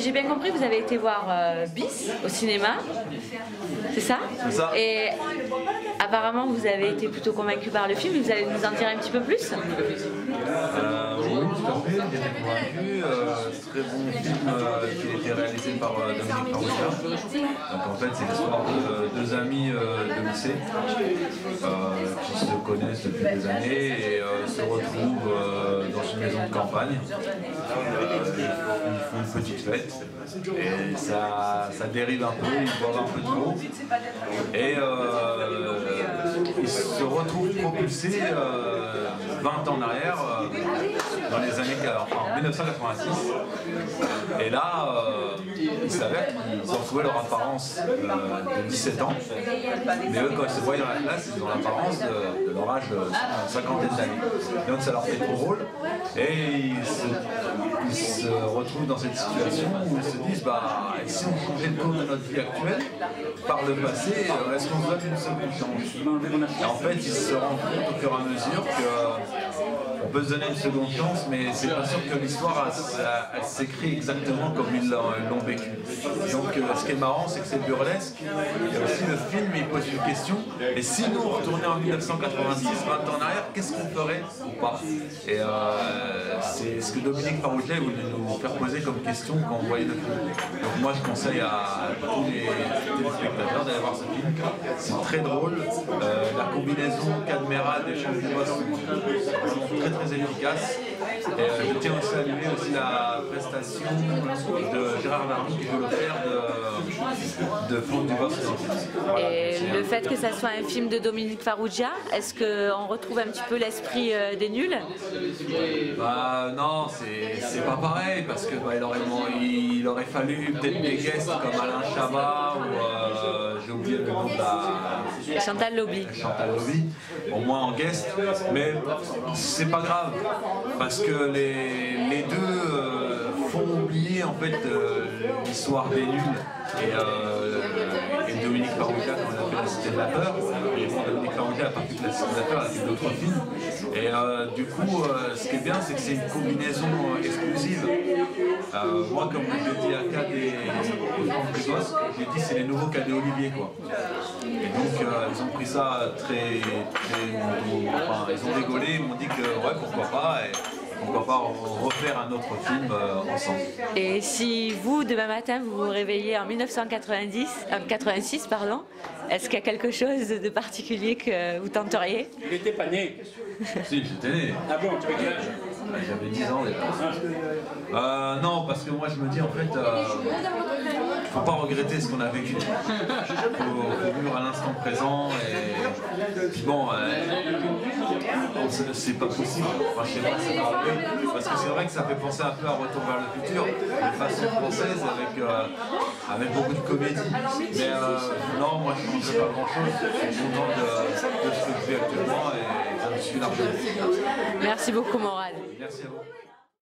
j'ai bien compris, vous avez été voir Bis au cinéma, c'est ça? C'est ça. Et apparemment, vous avez été plutôt convaincu par le film. Vous allez nous en dire un petit peu plus? Oui, tout à fait, j'ai été convaincu. Très bon film qui a été réalisé par Dominique Farrugia. Donc en fait, c'est l'histoire de deux amis de lycée qui se connaissent depuis des années et se retrouvent dans une maison de campagne. Ils font une petite fête et ça dérive un peu, ils boivent un peu trop et ils se retrouvent propulsés 20 ans en arrière, dans les années en 1986. Et là, il s'avère qu'ils ont retrouvé leur apparence de 17 ans, mais eux, quand ils se voient dans la classe, ils ont l'apparence de leur âge de cinquantaine d'années. Donc ça leur fait trop drôle et ils se retrouvent dans cette situation où ils se disent bah, si on changeait le cours de notre vie actuelle par le passé, est-ce qu'on se donne une seconde chance? Et en fait, ils se rendent compte au fur et à mesure qu'on peut se donner une seconde chance, mais c'est pas sûr que l'histoire elle s'écrit exactement comme ils l'ont vécu. Donc ce qui est marrant, c'est que c'est burlesque. Et aussi le film, il pose une question. Et si nous on retournait en 1990, 20 ans en arrière, qu'est-ce qu'on ferait ou pas? Et c'est ce que Dominique Farrugia voulait nous faire poser comme question quand on voyait le film. Donc moi je conseille à tous les téléspectateurs d'aller voir ce film. C'est très drôle. La combinaison caméra des chants du boss sont très efficace. Et je tiens aussi à saluer aussi la prestation de Gérard Darmon qui joue le père de Franck Dubosc. Et le fait que ça soit un film de Dominique Farrugia, est-ce qu'on retrouve un petit peu l'esprit des nuls? Bah non, c'est pas pareil parce que bah, il aurait fallu peut-être des guests comme Alain Chabat ou j'ai oublié le nom de la... Chantal Lobby. Chantal Lobby, au moins en guest, mais c'est pas grave parce que les deux font oublier en fait l'histoire des nuls et Dominique Farrugia quand il a fait La Cité de la Peur. Et bon, Dominique Farrugia n'a pas fait La Cité de la Peur, elle a fait d'autres films. Et du coup, ce qui est bien, c'est que c'est une combinaison exclusive. Moi, comme je l'ai dit à Cad et Franck Dubosc, j'ai dit c'est les nouveaux Cad et Olivier quoi. Et donc ils ont pris ça très enfin, ils ont rigolé, ils m'ont dit que ouais pourquoi pas. Et pourquoi pas refaire un autre film ensemble. Et si vous, demain matin, vous vous réveillez en 86, pardon, est-ce qu'il y a quelque chose de particulier que vous tenteriez? Il n'était pas né. Si, j'étais né. Ah bon, tu avais quel âge? J'avais 10 ans déjà. Non, parce que moi je me dis en fait, faut pas regretter ce qu'on a vécu. Faut vivre à l'instant présent et puis bon, c'est pas possible. Enfin, chez moi, ça m'a rappelé parce que c'est vrai que ça fait penser un peu à Retour vers le futur, de façon française avec beaucoup de comédie. Mais non, moi je ne changerais pas grand chose. Je suis content de ce que je fais actuellement et je me suis largement. Merci beaucoup, Morad. Merci à vous.